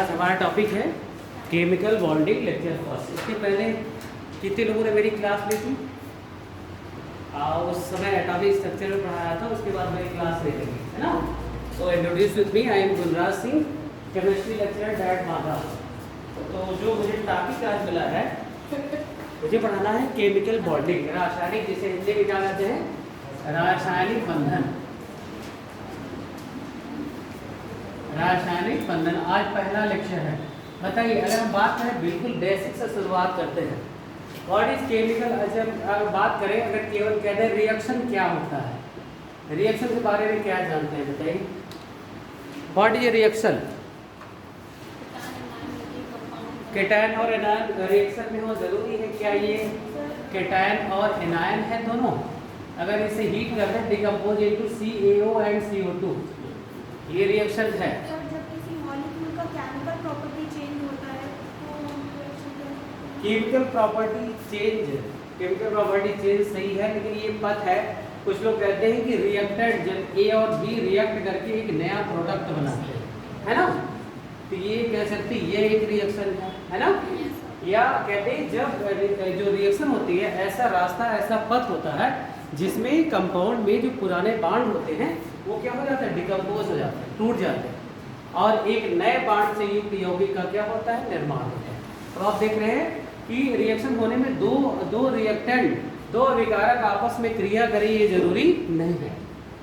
आज हमारा टॉपिक है केमिकल बॉन्डिंग लेक्चर फर्स्ट। इसके पहले कितने लोगों ने मेरी क्लास ली थी? उस समय एटॉमिक स्ट्रक्चर में पढ़ाया था, उसके बाद मेरी क्लास ले लेंगे, है ना। तो introduce with me, I am Gulraj Singh, chemistry lecturer डैट माधा। तो जो मुझे टॉपिक आज मिला है, मुझे पढ़ाना है केमिकल बॉन्डिंग, रासायनिक, जिसे हिंदी में क्या कहते हैं, रासायनिक बंधन। रासायनिक बंधन आज पहला लेक्चर है। बताइए, अगर हम बात करें, बिल्कुल बेसिक से शुरुआत करते हैं। What is chemical? अगर बात करें, अगर केवल कहते हैं रिएक्शन क्या होता है, रिएक्शन के बारे में क्या जानते हैं, बताइए। What is reaction? केटायन और एनायन रिएक्शन में हो, जरूरी है क्या ये केटायन और एनायन है दोनों? अगर इसे हीट कर दें, decompose into CaO and CO2, ये रिएक्शन है। जब किसी मॉलिक्यूल का केमिकल प्रॉपर्टी चेंज होता है तो रिएक्शन क्या है? केमिकल प्रॉपर्टी चेंज सही है, लेकिन ये पथ है। कुछ लोग कहते हैं कि रिएक्टेंट जब A और B रिएक्ट करके एक नया प्रोडक्ट बनाते हैं, है ना, तो ये कह सकते हैं ये एक रिएक्शन है ना। या कहते हैं जब जो रिएक्शन होती है, ऐसा रास्ता, ऐसा पथ होता है जिसमें कंपाउंड में जो पुराने बांड होते हैं वो क्या हो जाता है, डिकम्पोज हो जाते हैं, टूट जाते हैं, और एक नए बांड से युक्त यौगिक का क्या होता है, निर्माण होता है। तो आप देख रहे हैं कि रिएक्शन होने में दो रिएक्टेंट, दो विकारक आपस में क्रिया करें, ये जरूरी नहीं है।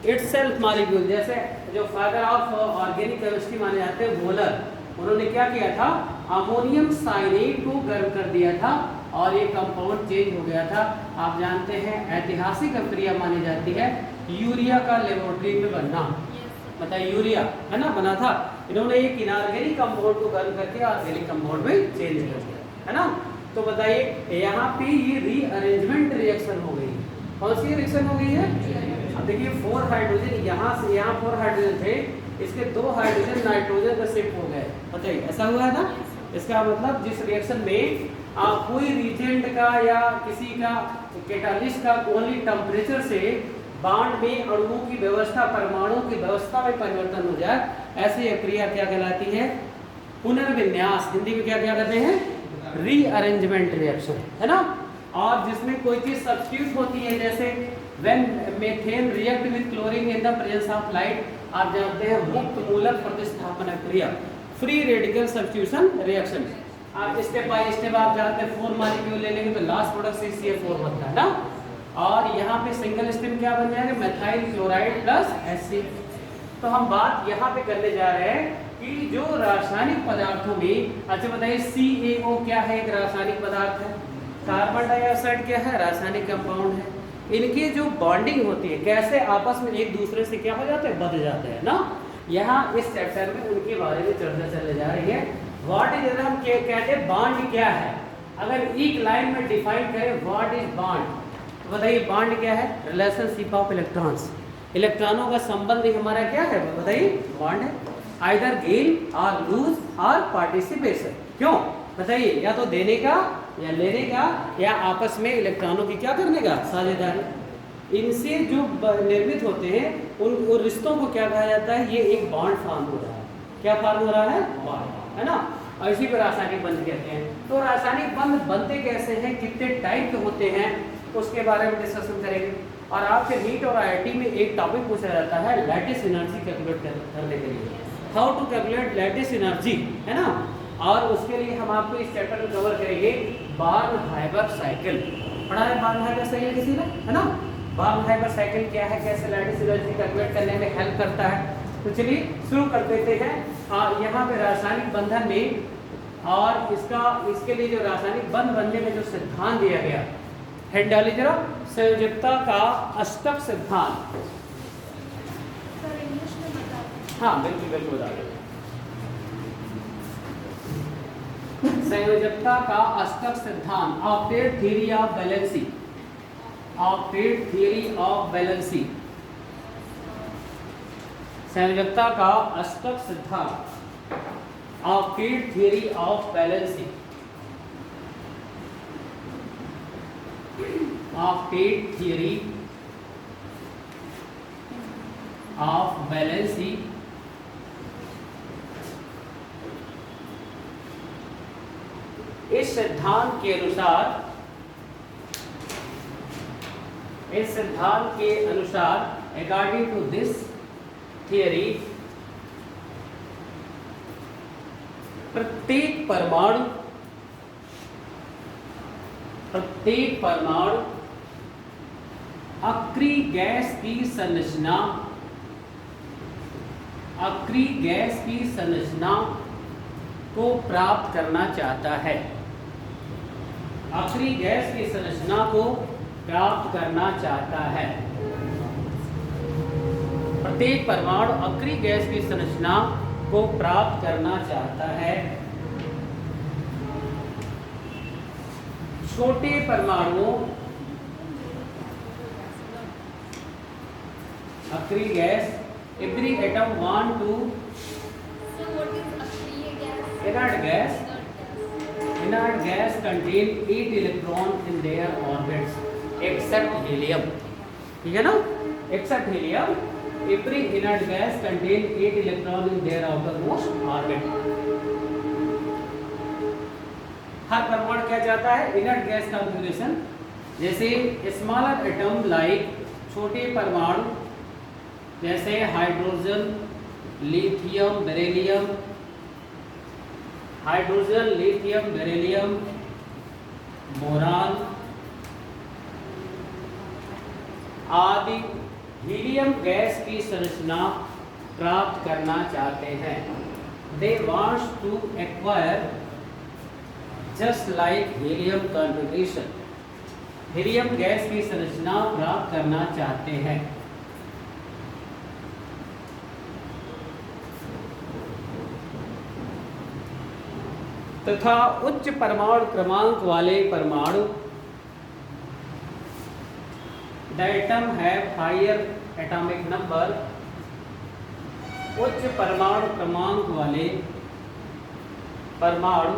इटसेल्फ मॉलिक्यूल, जैसे जो फादर ऑफ ऑर्गेनिक केमिस्ट्री माने जाते हैं मोलर, उन्होंने क्या किया था, अमोनियम साइनेट को गर्म कर दिया था और ये कंपाउंड चेंज हो गया था। आप जानते हैं ऐतिहासिक प्रक्रिया मानी जाती है यूरिया का लेबोरेटरी में बनना। बताइए, यूरिया है ना बना था, इन्होंने एक इनऑर्गेनिक कंपाउंड को गर्म करके ऑर्गेनिक कंपाउंड में चेंज कर दिया, है ना। तो बताइए, यहाँ पे ये रीअरेंजमेंट रिएक्शन हो गई। कौन सी रिएक्शन हो गई है? अब देखिए, 4 हाइड्रोजन यहाँ से यहाँ 4 हाइड्रोजन थे, इसके 2 हाइड्रोजन नाइट्रोजन में शिफ्ट हो गए। बताइए, ऐसा हुआ है ना। इसका मतलब जिस रिएक्शन में कोई रिएजेंट का या किसी का कैटालिस्ट का ओनली टेम्परेचर से बांड में अणुओं की व्यवस्था, परमाणुओं की व्यवस्था में परिवर्तन हो जाए, ऐसी क्रिया क्या कहलाती है, पुनर्विन्यास। हिंदी में क्या कहते हैं, रीअरेंजमेंट रिएक्शन, है ना। और जिसमें कोई चीज सब्स्टिट्यूट होती है, जैसे when methane react with chlorine in the presence of light, आप जानते हैं मुक्त मूलक प्रतिस्थापन क्रिया, फ्री रेडिकल सब्स्टिट्यूशन रिएक्शन। आप स्टेप बाय स्टेप आप जानते हैं 4 मॉलिक्यूल ले लेंगे तो लास्ट प्रोडक्ट CCl4 बनता है ना। और यहाँ पे सिंगल स्ट्रीम क्या बन जाएगा, मेथाइल क्लोराइड प्लस HC। तो हम बात यहाँ पे करने जा रहे हैं कि जो रासायनिक पदार्थों में, अच्छा बताइए, CaO क्या है, एक रासायनिक पदार्थ है। कार्बन डाइऑक्साइड क्या है, रासायनिक कंपाउंड है। इनकी जो बॉन्डिंग होती है, कैसे आपस में एक दूसरे से क्या हो जाते हैं, बंध जाते हैं ना। यहाँ इस चैप्टर में उनके बारे में चर्चा चलने जा रही है। व्हाट इज, हम कहते हैं बॉन्ड क्या है, अगर एक लाइन में डिफाइन करें व्हाट इज बॉन्ड, तो बताइए बॉन्ड क्या है, रिलेशनशिप ऑफ इलेक्ट्रॉन्स, इलेक्ट्रॉनों का संबंध ही हमारा क्या है, बताइए बॉन्ड है। आइदर गेन और लूज और पार्टिसिपेशन। क्यों बताइए, या तो देने का या लेने का, या आपस में इलेक्ट्रॉनों की क्या करने का, साझेदारी। इनसे जो निर्मित होते हैं उन रिश्तों को क्या कहा जाता है, ये एक बॉन्ड फॉर्म हो रहा है। क्या फॉर्म हो रहा है, बॉन्ड, है ना। और इसी को रासायनिक बंध कहते हैं। तो रासायनिक बंध बनते कैसे हैं, कितने टाइप के होते हैं, उसके बारे में डिस्कशन करेंगे। और आपके नीट और IIT में एक टॉपिक पूछा जाता है लैटिस एनर्जी कैलकुलेट करने के लिए, how to calculate lattice energy, है ना। और उसके लिए हम आपको इस चैप्टर में कवर करेंगे बार्न-हाइबर साइकिल। पढ़ा है बार्न-हाइबर साइकिल किसी ने, है ना। बार्न-हाइबर साइकिल क्या है, कैसे लैटिस एनर्जी कैलकुलेट करने में हेल्प करता है। तो चलिए शुरू कर देते हैं। यहाँ पे रासायनिक बंधन में और इसके लिए जो रासायनिक बंध बनने में जो सिद्धांत दिया गया, हेड डाली जरा, संयोजकता का अष्टक सिद्धांत। सर इंग्लिश में बता दें। हाँ बिल्कुल बिल्कुल बता दें। संयोजकता का अष्टक सिद्धांत, octet theory of valency, octet theory of valency, संयोजकता का अष्टक सिद्धांत, octet theory of valency, octet theory of valency इस सिद्धांत के अनुसार, इस सिद्धांत के अनुसार अकॉर्डिंग टू दिस थियरी, प्रत्येक परमाणु अक्रिय गैस की संरचना को प्राप्त करना चाहता है। अक्रिय गैस की संरचना को प्राप्त करना चाहता है। प्रत्येक परमाणु अक्रिय गैस की संरचना को प्राप्त करना चाहता है। छोटे परमाणुओं, अक्रिय gas, every atom want to, So what is akriya gas? inert gas contain 8 electron in their orbits except helium, ठीक है ना, except helium, every inert gas contain 8 electron in their outermost orbit। हर परमाणु क्या चाहता है? Inert gas configuration. जैसे smaller atom like, छोटे परमाणु जैसे hydrogen, lithium, beryllium, hydrogen, lithium, beryllium, boron आदि हीलियम गैस की संरचना प्राप्त करना चाहते हैं। They wants to acquire just like helium configuration, helium gas की संरचना प्राप्त करना चाहते हैं। तथा उच्च परमाणु क्रमांक वाले परमाणु, the atom have higher atomic number, उच्च परमाणु क्रमांक वाले परमाणु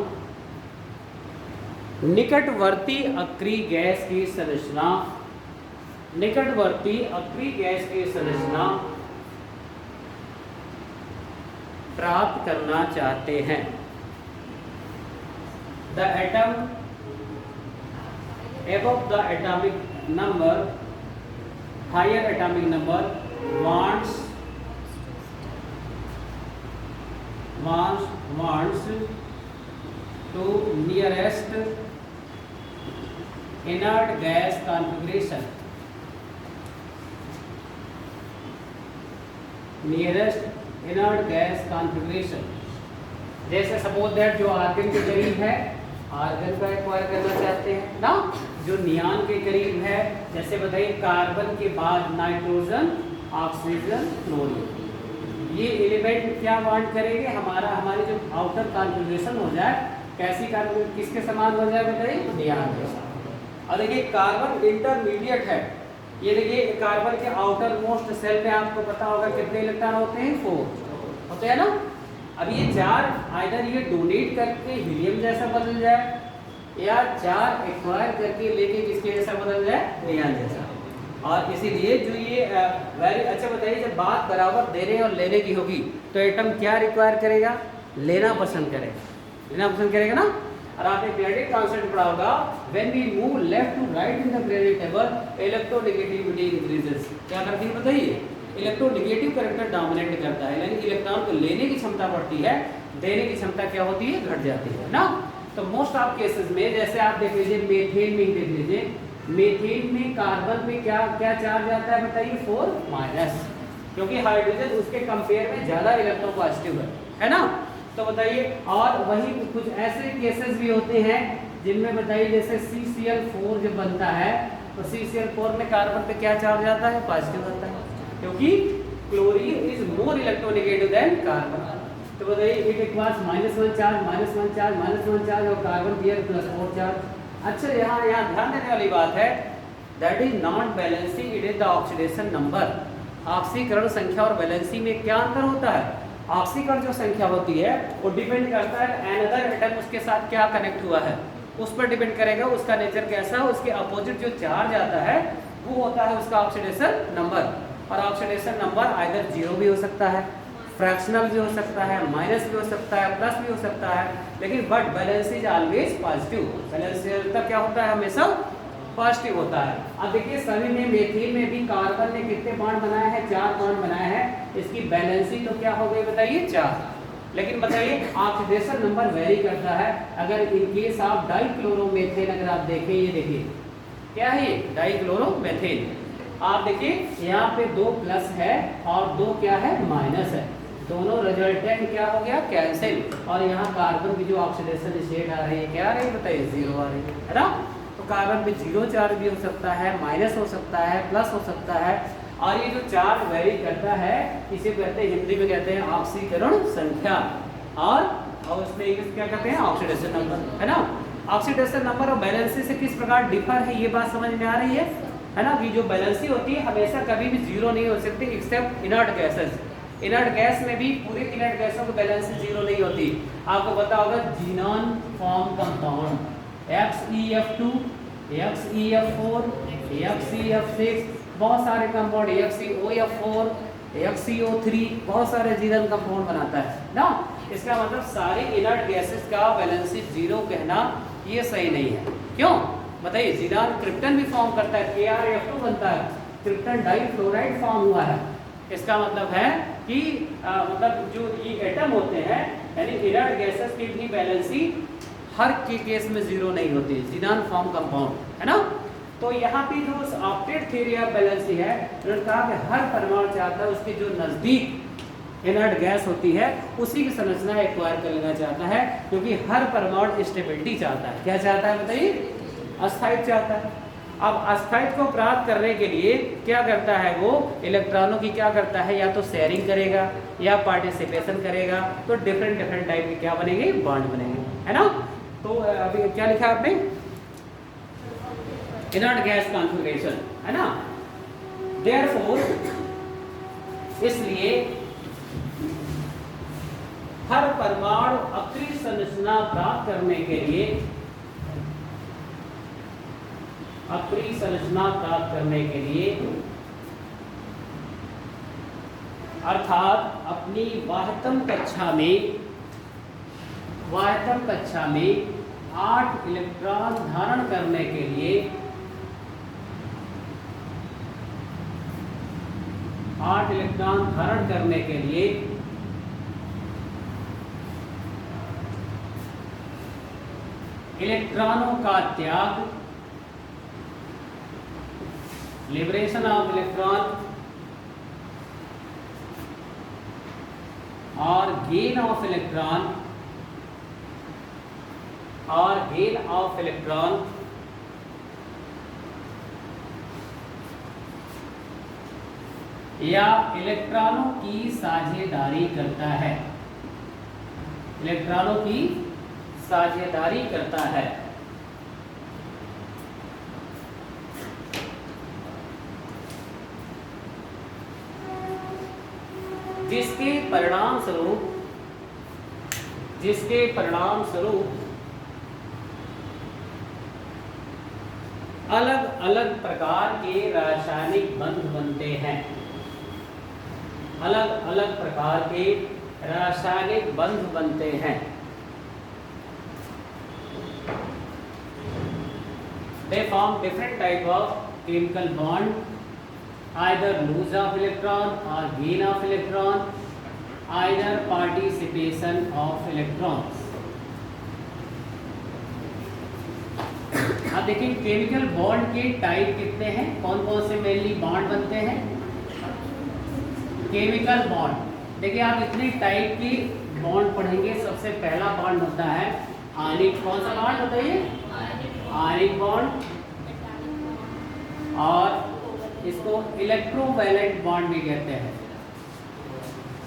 निकटवर्ती अक्रिय गैस की संरचना, निकटवर्ती अक्रिय गैस की संरचना प्राप्त करना चाहते हैं। The atom above the atomic number, higher atomic number, wants to nearest inert gas configuration, nearest inert gas configuration। जैसे सपोज दैट जो आर्गन के करीब है, आर्गन को एक्वायर करना चाहते हैं ना, जो नियान के करीब है, जैसे बताइए कार्बन के बाद नाइट्रोजन, ऑक्सीजन, क्लोरीन, ये एलिमेंट क्या वांट करेंगे? हमारी जो आउटर कॉन्फ़िगरेशन हो जाए, कैसी कॉन्फ़िगरेशन, किसके समान हो जाए बताइए? नियान के समान। और देखिए कार्बन इंटरमीडिएट है, ये देखिए कार्बन के आउटर मोस्ट सेल में आपको पता होगा कितने इलेक्ट्रॉन होते हैं? 4 होते हैं ना। अब ये 4 आइदर ये डोनेट करके हीलियम जैसा बदल जाए, या 4 एक्वायर करके लेके किसके जैसा बदल जाए? नियान जैसा। और इसीलिए जो ये वेरी अच्छा बताइए, जब बात बराबर देने और लेने की होगी तो एटम क्या रिक्वायर करेगा? लेना पसंद करेगा, लेना पसंद करेगा ना। और आपने पीरियडिक कांस्टेंट पढ़ा होगा, when we move left to right in the periodic table, electronegativity increases. क्या करती है बताइए? इलेक्ट्रोनेगेटिव करैक्टर डोमिनेट करता है, यानी इलेक्ट्रॉन को लेने की क्षमता बढ़ती है, देने की क्षमता क्या होती है? घट जाती है ना। तो मोस्ट ऑफ केसेस में, जैसे आप देख लीजिए मीथेन में ही देख लीजिए, मीथेन में कार्बन पे क्या क्या चार्ज आता है बताइए? 4-, क्योंकि हाइड्रोजन उसके कंपेयर में ज्यादा इलेक्ट्रो पॉजिटिव है ना। तो बताइए, और वही कुछ ऐसे केसेस भी होते हैं जिनमें बताइए जैसे CCl4 जब बनता है तो CCl4 में कार्बन पे क्या चार्ज आता है? पॉजिटिव आता है, क्योंकि chlorine is more electronegative than carbon. तो बताइए it requires -1 charge, -1 charge, -1 charge और कार्बन हियर +4 चार्ज। अच्छा, यहाँ ध्यान देने वाली बात है, that is not balancing, it is the oxidation number. ऑक्सीकरण संख्या और बैलेंसी में क्या अंतर होता है? ऑक्सीकरण जो संख्या होती है वो डिपेंड करता है अनदर एटम उसके साथ क्या कनेक्ट हुआ है, उस पर डिपेंड करेगा, उसका नेचर कैसा है, उसके अपोजिट जो चार्ज आता है वो होता है उसका ऑक्सीडेशन नंबर। और ऑक्सीडेशन नंबर आइदर 0 भी हो सकता है, फ्रैक्शनल भी हो सकता है, माइनस भी हो सकता है, प्लस भी हो सकता है, लेकिन but balance is always positive. Balance तब क्या होता है, हमेशा पॉजिटिव होता है। अब देखिए सभी में मेथिल में भी कार्बन ने कितने बॉन्ड बनाए हैं, 4 बॉन्ड बनाए हैं। इसकी बैलेंसिंग तो क्या हो गई बताइए, 4। लेकिन बताइए ऑक्सीडेशन नंबर वेरी करता है। अगर इन केस आप डाइक्लोरोमेथेन अगर आप देखें, ये देखिए क्या है, ये डाइक्लोरोमेथेन। आप देखिए यहाँ पे 2 प्लस है और 2 क्या है, माइनस है। दोनों रिजल्टेंट क्या हो गया, कैंसिल। और यहाँ कार्बन की जो ऑक्सीडेशन स्टेट आ रही है, क्या आ रही है बताइए, 0 आ रही है ना। तो कार्बन पे 0 चार्ज भी हो सकता है, माइनस हो सकता है, प्लस हो सकता है। और ये जो चार्ज वेरी करता है, इसे कहते हैं, हिंदी में कहते हैं ऑक्सीकरण संख्या, और उसमें इंग्लिश क्या कहते हैं, ऑक्सीडेशन नंबर, है ना। ऑक्सीडेशन नंबर और बैलेंसी से किस प्रकार डिफर है, ये बात समझ में आ रही है ना। कि जो बैलेंसी होती है हमेशा कभी भी 0 नहीं हो सकती except inert gases. Inert gas में भी पूरे इनर्ट गैसों की बैलेंसी 0 नहीं होती। आपको पता होगा xenon form compound XeF2, XeF4, XeF6, बहुत सारे कंपाउंड, XeOF4, XeO3, बहुत सारे जीनन कंपाउंड बनाता है ना। इसका मतलब सारे इनर्ट गैसेस का बैलेंसी 0 कहना ये सही नहीं है। क्यों बताइए, जीनान क्रिप्टन भी फॉर्म करता है, KrF2 बनता है, क्रिप्टन डाइफ्लोराइड फॉर्म हुआ है। इसका मतलब है कि मतलब जो ये एटम होते हैं, यानी इनर्ट गैसेस की भी बैलेंसी हर के केस में 0 नहीं होती, जीनान फॉर्म कंपाउंड, है ना। तो यहाँ पे जो ऑक्टेट थ्योरी ऑफ बैलेंसी है, उन्होंने कहा कि हर परमाणु चाहता है उसके जो नजदीक इनर्ट गैस होती है उसी की संरचना एक्वायर कर लेना चाहता है, क्योंकि हर परमाणु स्टेबिलिटी चाहता है। क्या चाहता है बताइए, अस्थायित्व चाहता है। अब अस्थायित्व को प्राप्त करने के लिए क्या करता है, वो इलेक्ट्रॉनों की क्या करता है, या तो शेयरिंग करेगा या पार्टिसिपेशन करेगा। तो डिफरेंट टाइप के क्या बनेंगे, बॉन्ड बनेंगे, है ना। तो अभी क्या लिखा आपने, इनर्ट गैस कॉन्फ़िगरेशन, है ना। देयरफॉर इसलिए हर परमाणु अपनी संरचना प्राप्त करने के लिए, अपनी संरचना प्राप्त करने के लिए, अर्थात अपनी वाह्यतम कक्षा में 8 इलेक्ट्रॉन धारण करने के लिए, 8 इलेक्ट्रॉन धारण करने के लिए इलेक्ट्रॉनों का त्याग, लिबरेशन ऑफ इलेक्ट्रॉन और गेन ऑफ इलेक्ट्रॉन या इलेक्ट्रॉनों की साझेदारी करता है, इलेक्ट्रॉनों की साझेदारी करता है। जिसके परिणाम स्वरूप अलग अलग प्रकार के रासायनिक बंध बनते हैं, अलग अलग प्रकार के रासायनिक बंध बनते हैं। They form different type of chemical bond, either lose of electron or gain of electron, either participation of electrons. अब देखिए केमिकल बॉन्ड के टाइप कितने हैं, कौन कौन से मेनली बॉन्ड बनते हैं। केमिकल बॉन्ड देखिए आप इतने टाइप की बॉन्ड पढ़ेंगे। सबसे पहला बॉन्ड होता है आयनिक, कौन सा बॉन्ड होता है ये, आयनिक बॉन्ड, और इसको इलेक्ट्रोवैलेंट बॉन्ड भी कहते हैं,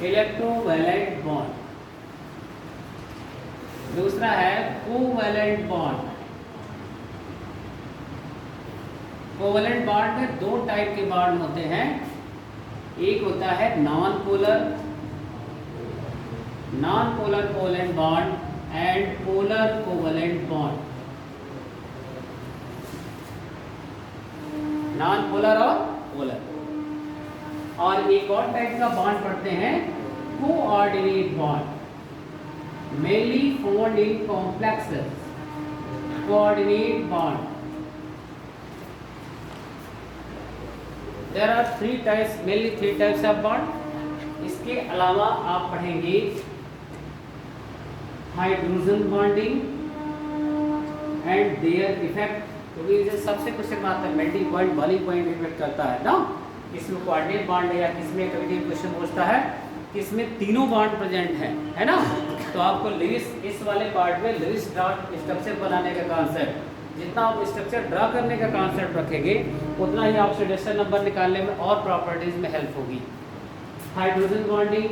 इलेक्ट्रोवैलेंट बॉन्ड। दूसरा है कोवैलेंट बॉन्ड। कोवैलेंट बॉन्ड में 2 टाइप के बॉन्ड होते हैं, एक होता है non polar covalent bond and polar covalent bond. Non polar और पोलर। और एक और टाइप का बॉन्ड पढ़ते हैं coordinate bond mainly found in complexes. Coordinate bond. There are mainly three types of bond. इसके अलावा आप पढ़ेंगे hydrogen bonding and their effect, क्योंकि ये सबसे क्वेश्चन आता है melting point, boiling point affect करता है ना। इसमें कोऑर्डिनेट बॉन्ड है या किसमें कभी क्वेश्चन पूछता है किसमें तीनों बॉन्ड प्रेजेंट है ना। तो आपको लिविस इस वाले पार्ट में लिविस डॉट स्ट्रक्चर बनाने का कॉन्सेप्ट, जितना आप स्ट्रक्चर ड्रा करने का कॉन्सेप्ट रखेंगे उतना ही आपसे ऑक्सीडेशन नंबर निकालने में और प्रॉपर्टीज में हेल्प होगी। हाइड्रोजन बॉन्डिंग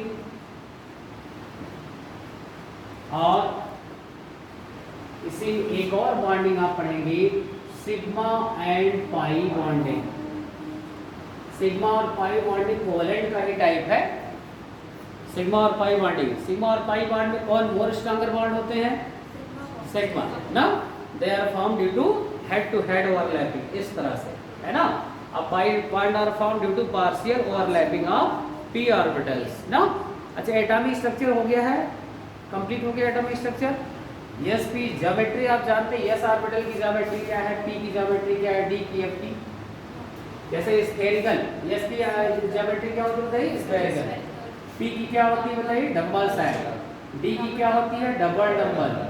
और इसी एक और बॉन्डिंग आप पढ़ेंगे sigma and pi bonding. Sigma और पाई बॉन्डिंग कोवेलेंट का ही टाइप है। सिग्मा और पाई बॉन्डिंग, सिग्मा और पाई बॉन्ड में कौन मोर स्ट्रॉन्गर बॉन्ड होते हैं? सिग्मा ना। They are form due to head overlapping, इस तरह से है ना। अब pi bond are form due to partial overlapping of p orbitals ना। अच्छा, एटॉमिक स्ट्रक्चर हो गया है, कंप्लीट हो गया atomic structure. Yes P geometry आप जानते हैं, यस ऑर्बिटल की ज्योमेट्री क्या है, p की ज्योमेट्री क्या है, d की f की। जैसे स्फेरिकल, यस पी ज्योमेट्री क्या होती है? स्फेरिकल। p की क्या होती है बताइए? Double side. d की क्या होती है? डबल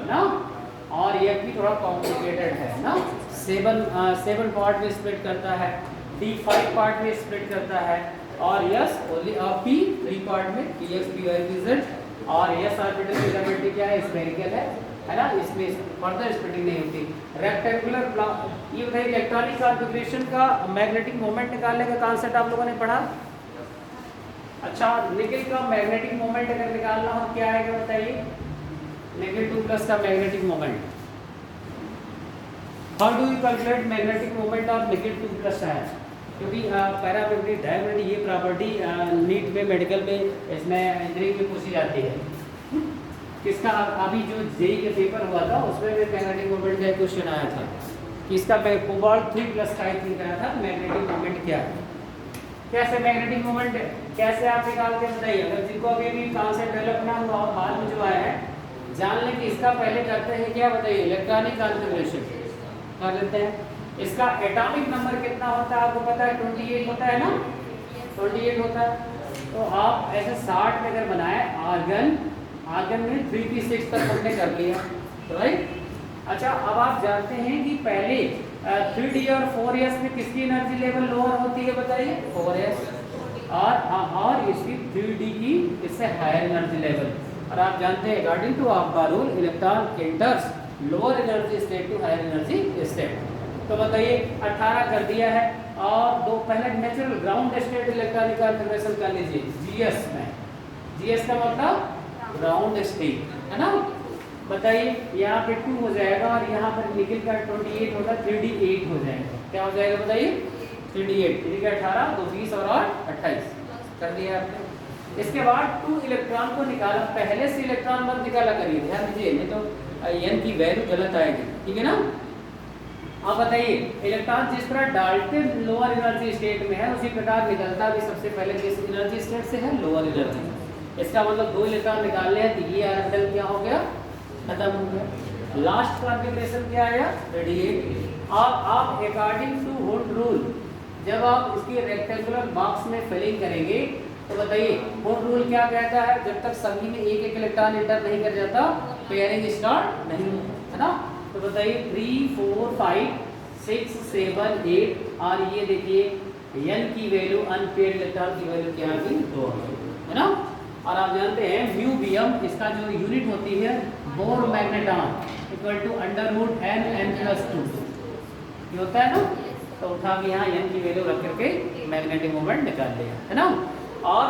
ना। और f की थोड़ा कॉम्प्लिकेटेड है ना। 7 पार्ट में स्प्लिट करता है, d 5 पार्ट में स्प्लिट करता है, और यस ओनली p 3 पार्ट में, px py pz। और यस ऑर्बिटल की ज्योमेट्री क्या है? स्फेरिकल है ना। इसमें फर्दर स्प्लिटिंग नहीं होती। रेक्टेंगुलर ये बताइए इलेक्ट्रॉनिक कॉन्फ़िगरेशन का मैग्नेटिक मोमेंट निकालने का कॉन्सेप्ट आप लोगों ने पढ़ा। अच्छा, निकल का मैग्नेटिक मोमेंट अगर निकालना हो क्या आएगा बताइए? -2 का magnetic moment. How do you calculate magnetic moment of -2 है? क्योंकि पैरामैग्नेटिक डायमैग्नेटिक ये प्रॉपर्टी नीट में, मेडिकल में, इसमें इंजीनियरिंग में पूछी जाती है। किसका अभी जो जेई के पेपर हुआ था उसमें भी मैग्नेटिक मोमेंट का क्वेश्चन आया था कि इसका कोबाल्ट 3+ का आई थिंक आया था। मैग्नेटिक मोमेंट क्या है, कैसे मैग्नेटिक मोमेंट कैसे आप निकालते हैं बताइए। अगर जिनको अभी भी कॉन्सेप्ट डेवलप ना हुआ और हाल में जो आया है, जान लें कि इसका पहले करते हैं क्या बताइए? इलेक्ट्रॉनिक कॉन्फ़िगरेशन कर लेते हैं। इसका एटॉमिक नंबर कितना होता है आपको पता है? 28 होता है ना, 28 होता है। तो आप ऐसे 60 में अगर बनाए आर्गन में 3p6 तक हमने कर लिया, राइट। अच्छा, अब आप जानते हैं कि पहले 3d और 4s में किसकी एनर्जी लेवल लोअर होती है बताइए? 4s। और इसकी 3d की इससे हायर एनर्जी लेवल। और आप जानते हैं अकॉर्डिंग टू आपका rule electron enters lower energy state to higher energy state. तो बताइए 18 कर दिया है। और दो पहले natural ground state electronic configuration कर लीजिए जीएस में। जीएस का मतलब ग्राउंड स्टेट है ना। बताइए यहाँ पे 2 हो जाएगा और यहाँ पर निकल का 28 होगा, 3d8 हो जाएगा। क्या हो जाएगा बताइए? 3d8, 3 का 18, 2 20 और 28 कर दिया आपने। इसके बाद 2 इलेक्ट्रॉन को निकाला, पहले से इलेक्ट्रॉन मत निकाला करिए, ध्यान दीजिए, नहीं तो n की वैल्यू गलत आएगी, ठीक है ना। अब बताइए इलेक्ट्रॉन जिस तरह डालते लोअर एनर्जी स्टेट में है, उसी प्रकार निकलता भी सबसे पहले किस एनर्जी स्टेट से है? Lower energy. इसका मतलब 2 इलेक्ट्रॉन निकालने हैं तो ये ऑर्बिटल क्या हो गया? खत्म हो गया। लास्ट कॉन्फ़िगरेशन क्या आया? रेडिएट। आप अकॉर्डिंग टू हुड रूल जब आप इसकी रेक्टेंगुलर बॉक्स में फिलिंग करेंगे तो बताइए हुड रूल क्या कहता है? जब तक सभी में एक इलेक्ट्रॉन एंटर नहीं कर जाता पेयरिंग स्टार्ट नहीं है ना। तो बताइए 3 4 5 6 7 8 और ये देखिए n की वैल्यू अनपेयर्ड इलेक्ट्रॉन की वैल्यू क्या आ गई? 2 है ना। और आप जानते हैं म्यू बीएम इसका जो यूनिट होती है bore magneton equal to √n+2 ये होता है ना। तो उठा के यहाँ n की वैल्यू रख करके मैग्नेटिक मोमेंट निकाल लिया है ना। और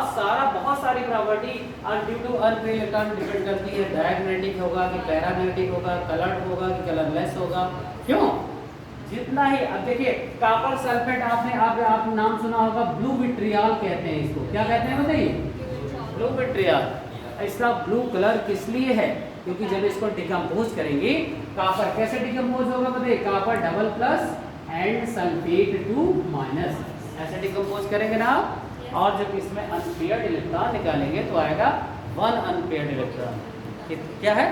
बहुत सारी property due to unpaired electron depend करती है। डायमैग्नेटिक होगा कि पैरामैग्नेटिक होगा, कलर्ड होगा कि कलरलेस होगा। क्यों? जितना ही अब देखिए कॉपर सल्फेट आप नाम सुना होगा, ब्लू विट्रियल कहते हैं इसको। क्या कहते हैं बताइए? Blue vitriol. इसका ब्लू कलर किस लिए है? क्योंकि जब इसको डिकम्पोज करेंगे कॉपर कैसे डिकम्पोज होगा बताइए? कॉपर डबल+ एंड सल्फेट 2- ऐसे डिकम्पोज करेंगे ना। और जब इसमें अनपेयर्ड इलेक्ट्रॉन निकालेंगे तो आएगा वन अनपेयर्ड इलेक्ट्रॉन। क्या है?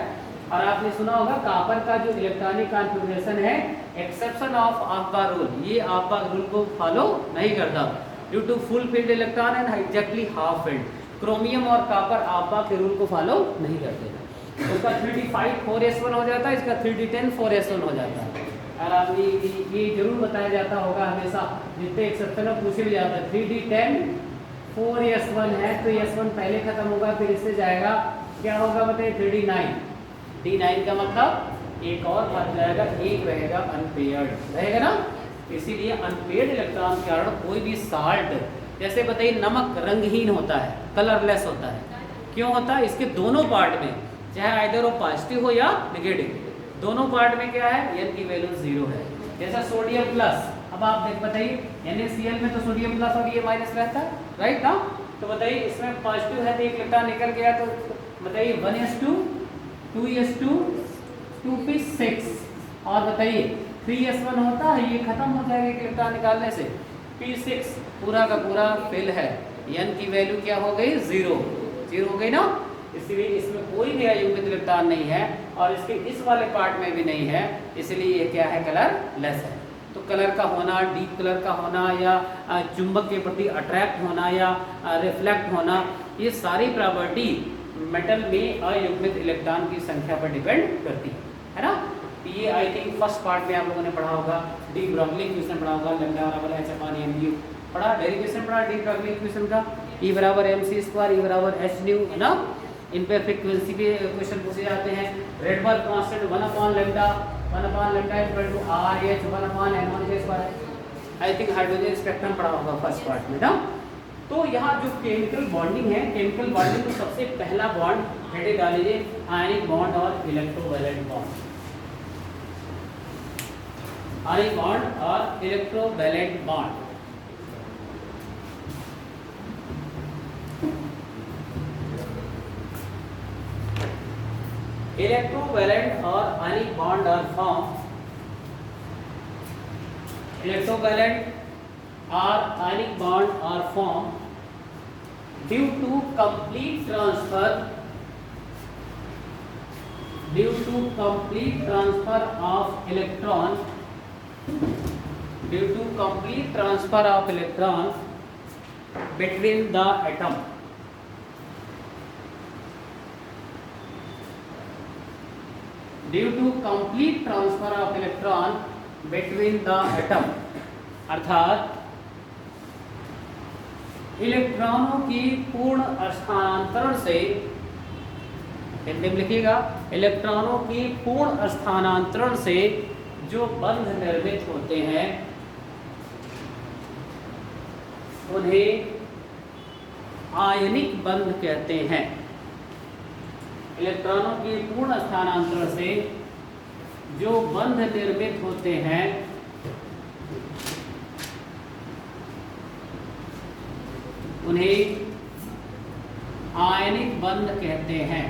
और आपने सुना होगा कॉपर का जो इलेक्ट्रॉनिक कॉन्फ़िगरेशन है एक्सेप्शन ऑफ ऑफबार रूल, ये ऑफबार रूल को फॉलो नहीं करता due to full filled electron and exactly half filled. Chromium और कॉपर ऑफबार के रूल को फॉलो नहीं करते। उसका 3d5 4s1 हो जाता है, इसका 3d10 4s1 हो जाता है। और आपने ये जरूर बताया जाता होगा हमेशा, जितने एक्सेप्शन है पूछे भी जाता है 3d10 4s1 है तो s1 पहले खत्म होगा, फिर इससे जाएगा क्या होगा बताइए 3d9, d9 का मतलब एक और बच जाएगा, एक रहेगा अनपेयर्ड रहेगा ना। इसीलिए अनपेयर्ड इलेक्ट्रॉन के कारण कोई भी साल्ट, जैसे बताइए नमक रंगहीन होता है, कलरलेस होता है। क्यों होता है? इसके दोनों पार्ट में, चाहे आइदर वो पॉजिटिव हो या नेगेटिव, दोनों पार्ट में क्या है, n की वैल्यू 0 है। जैसा सोडियम प्लस, अब आप देख बताइए NaCl में तो सोडियम प्लस और ये माइनस रहता है, राइट ना। तो बताइए इसमें पॉजिटिव है तो एक इलेक्ट्रॉन निकल गया, तो बताइए 1s2 2s2 2p6, और बताइए 3s1 होता है, ये खत्म हो जाएगा एक इलेक्ट्रॉन निकालने से, p6 पूरा का पूरा फिल है, n की वैल्यू क्या हो गई 0 हो गई ना। इसलिए इसमें कोई भी अयुग्मित इलेक्ट्रॉन नहीं है और इसके इस वाले पार्ट में भी नहीं है, इसलिए ये क्या है, कलरलेस है। तो कलर का होना, डीप कलर का होना, या चुंबक के प्रति अट्रैक्ट होना, या रिफ्लेक्ट होना, ये सारी प्रॉपर्टी मेटल में अयुग्मित इलेक्ट्रॉन की संख्या पर डिपेंड करती है ना। ये आई थिंक फर्स्ट पार्ट में आप लोगों ने पढ़ा होगा, डी ब्रॉगली इक्वेशन पढ़ा होगा, लैम्डा बराबर h/mu पढ़ा, डेरिवेशन पढ़ा डी ब्रॉगली इक्वेशन का, E बराबर mc², E बराबर h न्यू है ना। इन पे फ्रीक्वेंसी के क्वेश्चन पूछे जाते हैं। Rydberg constant 1/λ RH 1/n1 I think hydrogen spectrum पढ़ा होगा फर्स्ट पार्ट में ना। तो यहाँ जो केमिकल बॉन्डिंग है, केमिकल बॉन्डिंग में सबसे पहला बॉन्ड हेडे डालिए आयनिक बॉन्ड और इलेक्ट्रोवैलेंट बॉन्ड, आयनिक बॉन्ड और इलेक्ट्रोवैलेंट बॉन्ड। इलेक्ट्रोवैलेंट और ionic bond are form, electrovalent और ionic bond are form due to complete transfer of electron, due to complete transfer of electron between the atom, due to complete transfer of electron between the atom, अर्थात इलेक्ट्रॉनों की पूर्ण स्थानांतरण से, हिंदी में लिखिएगा, इलेक्ट्रॉनों की पूर्ण स्थानांतरण से जो बंध निर्मित होते हैं उन्हें आयनिक बंध कहते हैं। इलेक्ट्रॉनों के पूर्ण स्थानांतरण से जो बंध निर्मित होते हैं उन्हें आयनिक बंध कहते हैं।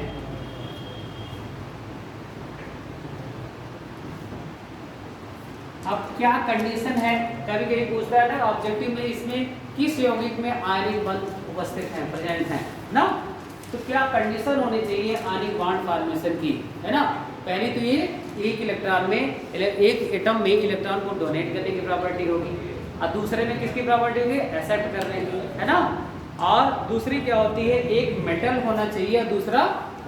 अब क्या कंडीशन है, कभी कभी पूछता है ना ऑब्जेक्टिव में, इसमें किस यौगिक में आयनिक बंध उपस्थित हैं, प्रेजेंट हैं ना। तो क्या कंडीशन होनी चाहिए आयनिक बॉन्ड फॉर्मेशन की, है ना। पहली तो ये एक इलेक्ट्रॉन में, एक एटम में इलेक्ट्रॉन को डोनेट करने की प्रॉपर्टी होगी, और दूसरे में किसकी प्रॉपर्टी होगी, एक्सेप्ट करने की, है ना। और दूसरी क्या होती है, एक मेटल होना चाहिए, दूसरा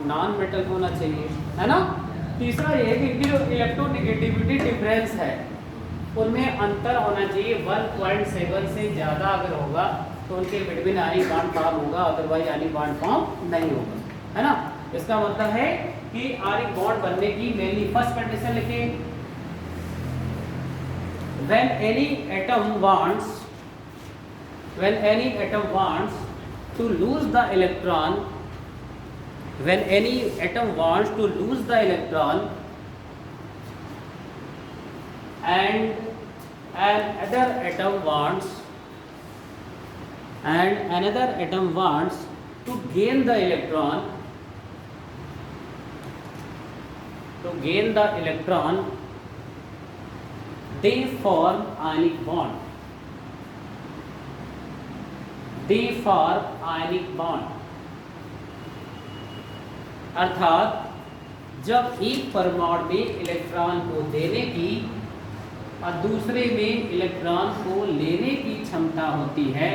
नॉन मेटल होना चाहिए, है ना। तीसरा ये है कि इनकी जो इलेक्ट्रोनेगेटिविटी डिफरेंस है उनमें अंतर होना चाहिए, 1.7 से ज़्यादा अगर होगा तो उनके बिटवीन आयनिक बॉन्ड फॉर्म होगा, अदरवाइज आयनिक बॉन्ड फॉर्म नहीं होगा, है ना। इसका मतलब है कि आयनिक बॉन्ड बनने की मेनली फर्स्ट कंडीशन लिखिए, when any atom wants to lose the electron, when any atom wants to lose the electron and another atom wants to gain the electron, they form ionic bond. अर्थात जब एक परमाणु में electron को देने की और दूसरे में इलेक्ट्रॉन को लेने की क्षमता होती है,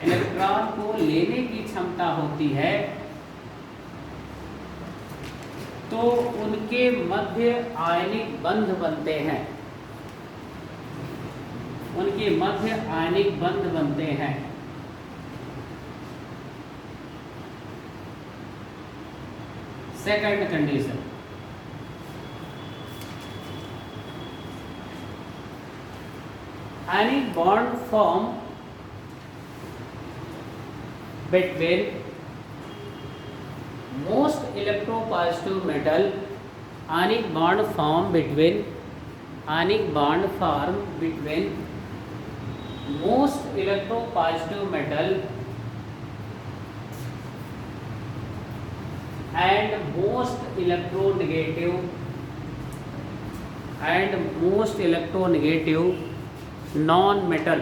इलेक्ट्रॉन को लेने की क्षमता होती है, तो उनके मध्य आयनिक बंध बनते हैं, उनके मध्य आयनिक बंध बनते हैं। Second condition, ionic bond form between most electropositive metal, ionic bond form between most electropositive metal and most electronegative non-metal।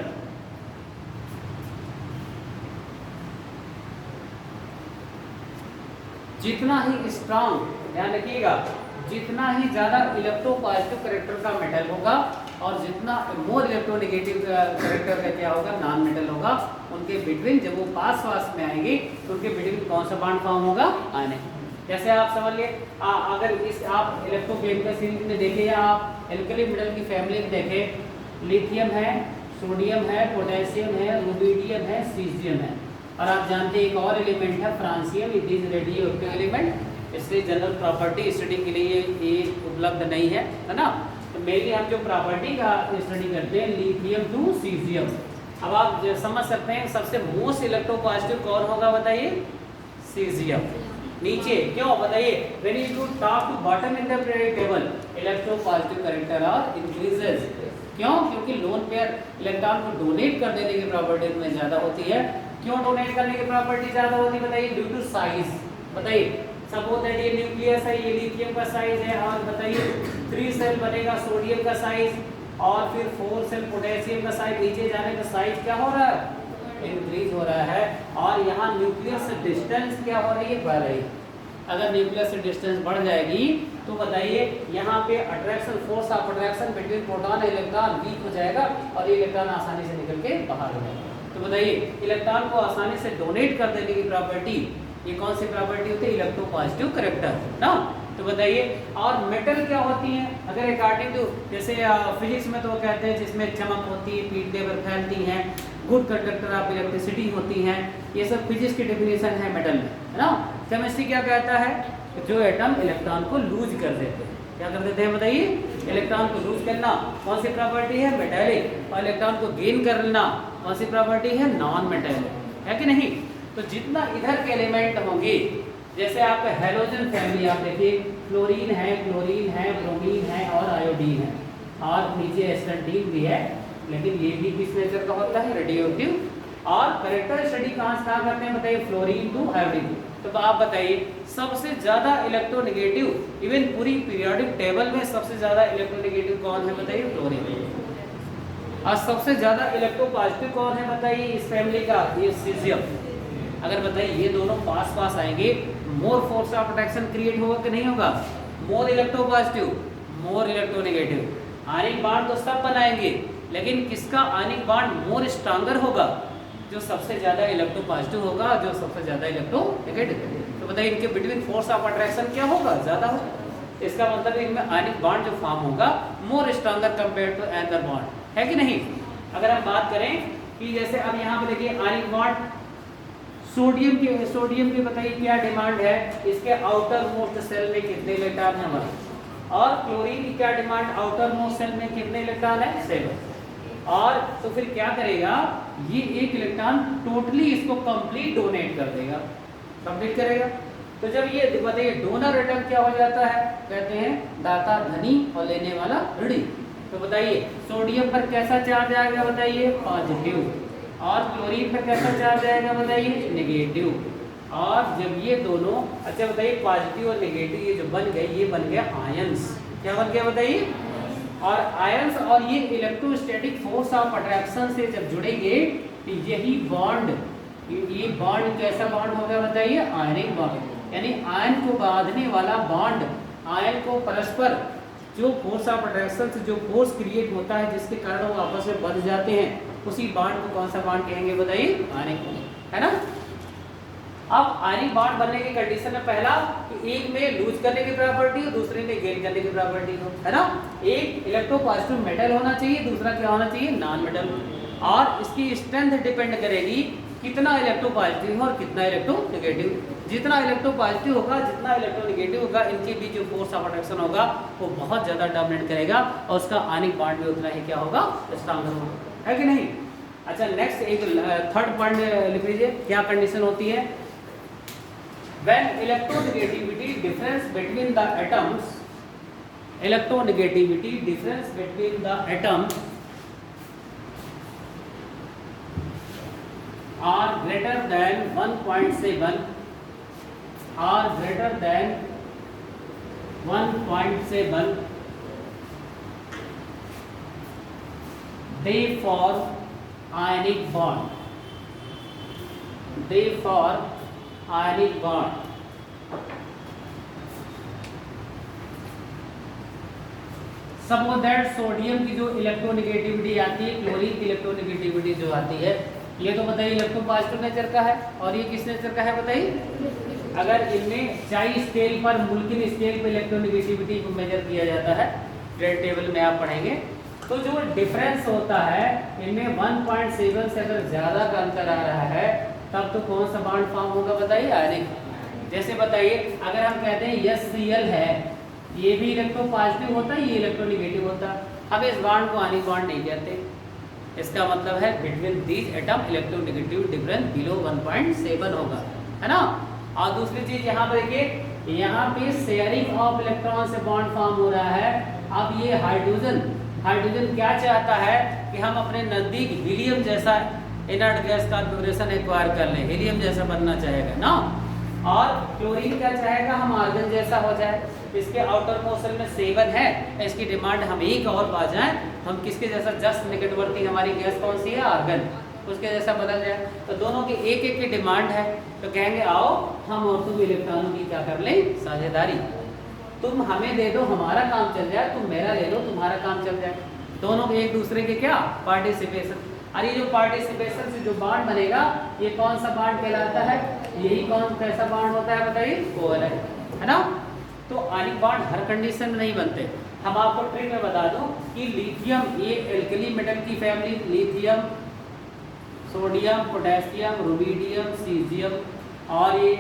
जितना ही स्ट्रांग, ध्यान रखिएगा, जितना ही ज़्यादा इलेक्ट्रोपॉजिटिव करेक्टर का मेटल होगा और जितना मोर इलेक्ट्रोनेगेटिव करेक्टर का क्या होगा, नॉन मेटल होगा, उनके बिटवीन जब वो पास में आएंगे तो उनके बिटवीन कौन सा बॉन्ड फॉर्म होगा, आयनिक। जैसे आप समझ लिए, अगर इस आप इलेक्ट्रोकेमिकल सीरीज में देखें या आप एल्कली मेटल की फैमिली में देखें, लिथियम है, सोडियम है, पोटेशियम है, रुबिडियम है, सीजियम है, और आप जानते हैं एक और एलिमेंट है francium, it is radio active element, इसलिए जनरल प्रॉपर्टी स्टडी के लिए ये उपलब्ध नहीं है ना। तो मेनली हम जो प्रॉपर्टी का स्टडी करते हैं लिथियम टू सीजियम। अब आप समझ सकते हैं सबसे मोस्ट इलेक्ट्रोपॉजिटिव कौन होगा बताइए, सीजियम। नीचे क्यों बताइए, when you top to bottom in the periodic table electropositive character are increases. क्यों? क्योंकि लोन पेयर इलेक्ट्रॉन को डोनेट कर देने की प्रॉपर्टी में ज्यादा होती है। क्यों डोनेट करने की प्रॉपर्टी ज्यादा होती है बताइए, ड्यू टू साइज। बताइए सपोज दैट ये न्यूक्लियस है, ये लिथियम का साइज है, और बताइए 3 सेल बनेगा सोडियम का साइज, और फिर 4 सेल पोटेशियम का साइज, नीचे जाने का साइज क्या हो रहा है, इंक्रीज हो रहा है। और यहाँ न्यूक्लियस से डिस्टेंस क्या हो रही है, बढ़ रही है। अगर न्यूक्लियस से डिस्टेंस बढ़ जाएगी तो बताइए यहाँ पे attraction, force of attraction between proton और इलेक्ट्रॉन वीक हो जाएगा और ये इलेक्ट्रॉन आसानी से निकल के बाहर हो जाएगा। तो बताइए इलेक्ट्रॉन को आसानी से डोनेट कर देने की प्रॉपर्टी, ये कौन सी प्रॉपर्टी होती है, इलेक्ट्रोपॉजिटिव कैरेक्टर ना। तो बताइए और मेटल क्या होती है, अगर अकॉर्डिंग टू जैसे फिजिक्स में तो वो कहते हैं जिसमें चमक होती है, पीछे पर फैलती हैं, गुड कंडक्टर ऑफ इलेक्ट्रिसिटी होती हैं, ये सब फिजिक्स की डेफिनेशन है मेटल में, है ना। केमिस्ट्री क्या कहता है, जो एटम इलेक्ट्रॉन को लूज कर देते हैं, क्या कर देते हैं बताइए, इलेक्ट्रॉन को लूज करना कौन सी प्रॉपर्टी है, मेटालिक, और इलेक्ट्रॉन को गेन करना कौन सी प्रॉपर्टी है, नॉन मेटालिक, है कि नहीं। तो जितना इधर के एलिमेंट होंगे, जैसे आपका हेलोजन फैमिली आप देखिए, फ्लोरीन है, ब्रोमीन है और आयोडीन है, और नीचे एस्टेंटीन भी है, लेकिन ये भी किस नेचर का होता है, रेडियोएक्टिव। और कैरेक्टर स्टडी कहाँ करते हैं बताइए, फ्लोरीन टू आयोडीन। तो आप बताइए सबसे ज्यादा इलेक्ट्रोनेगेटिव, इवन पूरी पीरियोडिक टेबल में सबसे ज्यादा इलेक्ट्रोनेगेटिव कौन है बताइए, फ्लोरीन। और सबसे ज्यादा इलेक्ट्रोपॉजिटिव कौन है बताइए इस फैमिली का, ये सीजियम। अगर बताइए ये दोनों पास आएंगे, more force of attraction create होगा कि नहीं होगा, more electropositive, more electronegative. Ionic bond तो सब बनाएंगे, लेकिन किसका आयनिक बॉन्ड मोर स्ट्रांगर होगा, जो सबसे ज्यादा इलेक्ट्रोपॉजिटिव होगा, जो सबसे ज्यादा इलेक्ट्रोनेगेटिव। तो बताइए इनके बिटवीन फोर्स ऑफ अट्रैक्शन क्या होगा, ज्यादा होगा। इसका मतलब इनमें आयनिक बॉन्ड जो फॉर्म होगा more stronger compare to other bond, है कि नहीं। अगर हम बात करें कि जैसे अब यहाँ पे देखिए आयनिक बॉन्ड सोडियम की बताइए क्या डिमांड है, इसके आउटर मोस्ट सेल में कितने इलेक्ट्रॉन है हमारे, और क्लोरीन की क्या डिमांड, आउटर मोस्ट सेल में कितने इलेक्ट्रॉन है, 7। और तो फिर क्या करेगा, ये एक इलेक्ट्रॉन टोटली इसको कंप्लीट डोनेट कर देगा, कंप्लीट करेगा। तो जब ये बताइए डोनर एटम क्या हो जाता है, कहते हैं दाता धनी और लेने वाला ऋणी। तो बताइए सोडियम पर कैसा चार्ज आएगा बताइए, पॉजिटिव, और क्लोरीन पर कैसा चार्ज आएगा बताइए, नेगेटिव। और जब ये दोनों, अच्छा बताइए पॉजिटिव और नेगेटिव ये जो बन गए, ये बन गया आयंस। क्या बन गया बताइए, और आयंस, और ये इलेक्ट्रोस्टैटिक फोर्स ऑफ अट्रैक्शन से जब जुड़ेंगे तो यही बॉन्ड ये बॉन्ड कैसा बॉन्ड होगा बताइए? आयनिक बॉन्ड, यानी आयन को बांधने वाला बॉन्ड, आयन को परस्पर जो फोर्स ऑफ अट्रैक्शन से जो फोर्स क्रिएट होता है जिसके कारण वो आपस में बंध जाते हैं, उसी बॉन्ड को कौन सा बॉन्ड कहेंगे बताइए? आयनिक बॉन्ड, है ना। अब आयनिक बॉन्ड बनने की कंडीशन में पहला कि एक में लूज करने की प्रॉपर्टी हो, दूसरे में गेन करने की प्रॉपर्टी हो, है ना। एक इलेक्ट्रोपॉजिटिव मेटल होना चाहिए, दूसरा क्या होना चाहिए? Non metal. और इसकी स्ट्रेंथ डिपेंड करेगी कितना इलेक्ट्रोपॉजिटिव है और कितना इलेक्ट्रोनेगेटिव। जितना इलेक्ट्रोपॉजिटिव होगा, जितना इलेक्ट्रोनेगेटिव होगा, इनके बीच जो फोर्स ऑफ अट्रैक्शन होगा वो बहुत ज़्यादा डोमिनेट करेगा और उसका आयनिक बॉन्ड भी उतना ही क्या होगा? स्ट्रांगर होगा, है कि नहीं। अच्छा, नेक्स्ट एक थर्ड पॉइंट लिख लीजिए, क्या कंडीशन होती है? When electronegativity difference between the atoms, electronegativity difference between the atoms are greater than 1.7, are greater than 1.7, they form ionic bond. They form ionic bond. Suppose that sodium की जो electronegativity आती है, chlorine की electronegativity जो आती है, ये तो बताइए इलेक्ट्रोपॉजिटिव नेचर का है, और ये किस नेचर का है बताइए? अगर इनमें चाई स्केल पर, मुल्किन स्केल पर इलेक्ट्रोनेगेटिविटी को मेजर किया जाता है, रेड टेबल में आप पढ़ेंगे, तो जो डिफरेंस होता है इनमें 1.7 से अगर ज़्यादा का अंतर आ रहा है, तब तो कौन सा बॉन्ड फॉर्म होगा बताइए? आयनिक। जैसे बताइए, अगर हम कहते हैं HCl है, ये भी इलेक्ट्रोपॉजिटिव होता है, ये इलेक्ट्रोनेगेटिव होता है, अब इस बॉन्ड को आयनिक बॉन्ड नहीं कहते। इसका मतलब है between these atom electronegative difference below 1.7 होगा, है ना। और दूसरी चीज यहाँ पर देखिए, यहाँ पे शेयरिंग ऑफ इलेक्ट्रॉन से बॉन्ड फॉर्म हो रहा है। अब ये हाइड्रोजन क्या चाहता है कि हम अपने नजदीक हीलियम जैसा इनर्ट गैस का कॉन्फ़िगरेशन एक्वायर कर लें, हीलियम जैसा बनना चाहेगा ना। और क्लोरीन क्या चाहेगा? हम आर्गन जैसा हो जाए। इसके आउटर मोशन में 7 है, इसकी डिमांड हम एक और पा जाए, हम किसके जैसा? जस्ट निकटवर्ती हमारी गैस कौन सी है? आर्गन, उसके जैसा बदल जाए। तो दोनों की एक एक की डिमांड है, तो कहेंगे आओ हम और तुम इलेक्ट्रॉनों की क्या कर लें? साझेदारी। तुम हमें दे दो, हमारा काम चल जाए, तुम मेरा ले लो, तुम्हारा काम चल जाए। दोनों के एक दूसरे के क्या? पार्टिसिपेशन। और ये जो पार्टिसिपेशन से जो बॉन्ड बनेगा, ये कौन सा बॉन्ड कहलाता है? यही कौन कैसा बॉन्ड होता है बताइए? कोवैलेंट, है ना। तो आयनिक बॉन्ड हर कंडीशन में नहीं बनते। हम आपको ट्रिक में बता दूं कि लिथियम, ये एल्कली मेटल की family, lithium, sodium, potassium, rubidium, caesium, और ये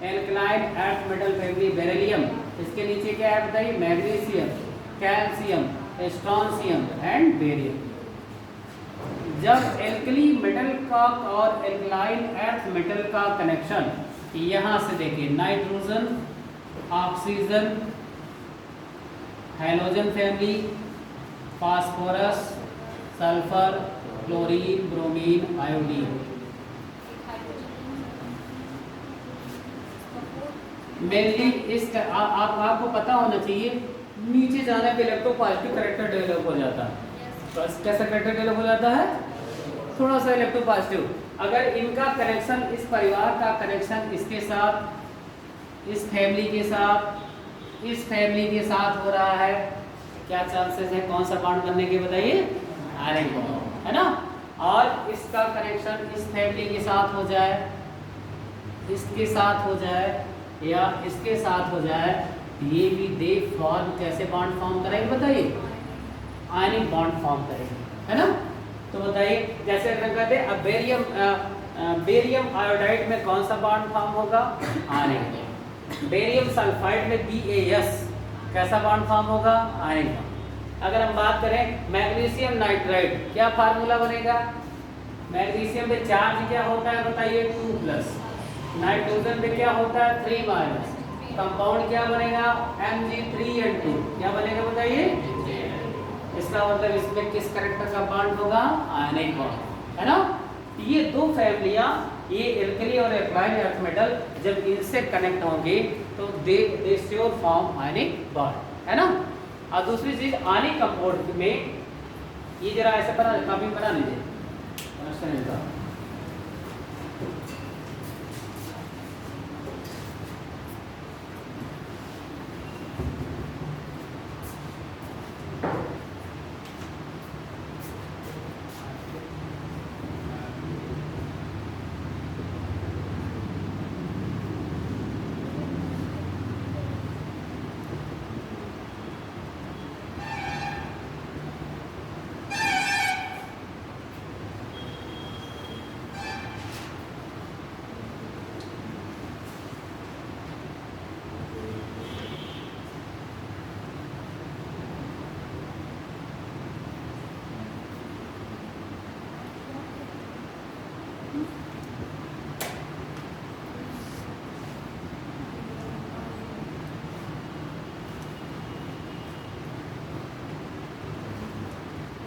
alkaline earth metal family beryllium, इसके नीचे क्या है बताइए? Magnesium, calcium, strontium and barium. जब एल्कली मेटल का और एल्कलाइन अर्थ मेटल का कनेक्शन यहाँ से देखिए, nitrogen, oxygen, halogen family, phosphorus, sulphur, chlorine, bromine, iodine, mainly इस आपको पता होना चाहिए, नीचे जाने पे इलेक्ट्रोपॉजिटिव करैक्टर डेवलप हो जाता है। तो कैसा करैक्टर डेवलप हो जाता है? थोड़ा सा इलेक्ट्रोपॉजिटिव। अगर इनका कनेक्शन, इस परिवार का कनेक्शन इसके साथ, इस फैमिली के साथ, इस फैमिली के साथ हो रहा है, क्या चांसेस है कौन सा बॉन्ड बनने के बताइए? आयनिक बॉन्ड, है ना। और इसका कनेक्शन इस फैमिली के साथ हो जाए, इसके साथ हो जाए, या इसके साथ हो जाए, ये भी दे फॉर्म, कैसे बॉन्ड फॉर्म करेंगे बताइए? आयनिक बॉन्ड फॉर्म करेंगे, है ना। तो बताइए, जैसे अगर कहते हैं अब बेरियम आयोडाइड में कौन सा बॉन्ड फॉर्म होगा? आयनिक। बेरियम सल्फाइड में BAS कैसा बॉन्ड फॉर्म होगा? Ionic bond. अगर हम बात करें मैग्नीशियम नाइट्राइड, क्या फार्मूला बनेगा? मैग्नीशियम पे चार्ज क्या होता है बताइए? 2+। नाइट्रोजन पे क्या होता है? 3-। कंपाउंड क्या बनेगा? Mg3N2, क्या बनेगा बताइए? इसका मतलब इसमें किस कैरेक्टर का बॉन्ड होगा? आयनिक बॉन्ड, है ना। ये दो फैमिलियां, ये एल्कली और एल्कलाइन अर्थ मेटल, जब इनसे कनेक्ट होंगे तो दे श्योर फॉर्म आयनिक बॉन्ड, है ना। और दूसरी चीज, आयनिक कंपाउंड में ये जरा ऐसे बना, कॉपी बना लीजिए,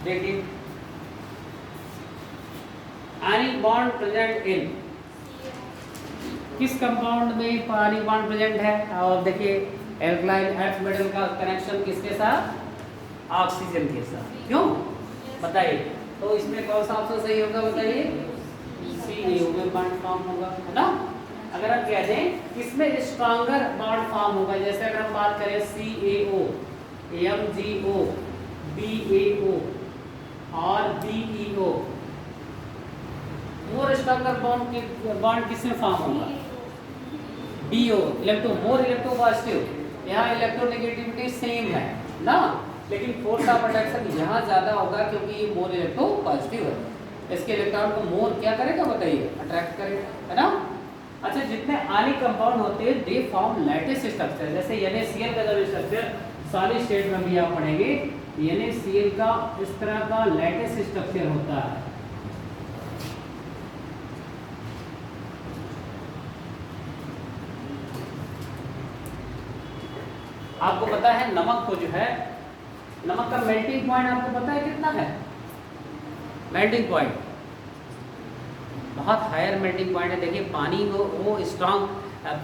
देखिए आयनिक बॉन्ड प्रेजेंट इन, किस कंपाउंड में आयनिक बॉन्ड प्रेजेंट है? और देखिए एल्कलाइन अर्थ मेटल का कनेक्शन किसके साथ? ऑक्सीजन के साथ। क्यों बताइए? तो इसमें कौन सा ऑप्शन सही होगा बताइए? CaO में बॉन्ड फॉर्म होगा, है ना। अगर हम कह दें इसमें स्ट्रॉन्गर बॉन्ड फॉर्म होगा, जैसे अगर हम बात करें CaO, MgO, BaO और BeO, मोर स्ट्रॉन्गर बॉन्ड किसमें फॉर्म होगा? BO, more electropositive. यहाँ इलेक्ट्रोनेगेटिविटी सेम है ना, लेकिन फोर्स ऑफ अट्रैक्शन यहाँ ज्यादा होगा क्योंकि ये मोर इलेक्ट्रोपॉजिटिव है। इसके इलेक्ट्रॉन को मोर क्या करेगा बताइए? अट्रैक्ट करेगा, है ना। अच्छा, जितने आयनिक कंपाउंड होते हैं दे फॉर्म लैटिस स्ट्रक्चर। जैसे NaCl का जब स्ट्रक्चर सॉलिड स्टेट में भी आप पढ़ेंगे, NaCl का इस तरह का लैटिस स्ट्रक्चर होता है। आपको पता है नमक को जो है, नमक का मेल्टिंग पॉइंट आपको पता है कितना है? मेल्टिंग पॉइंट बहुत हायर मेल्टिंग पॉइंट है। देखिए पानी वो स्ट्रांग,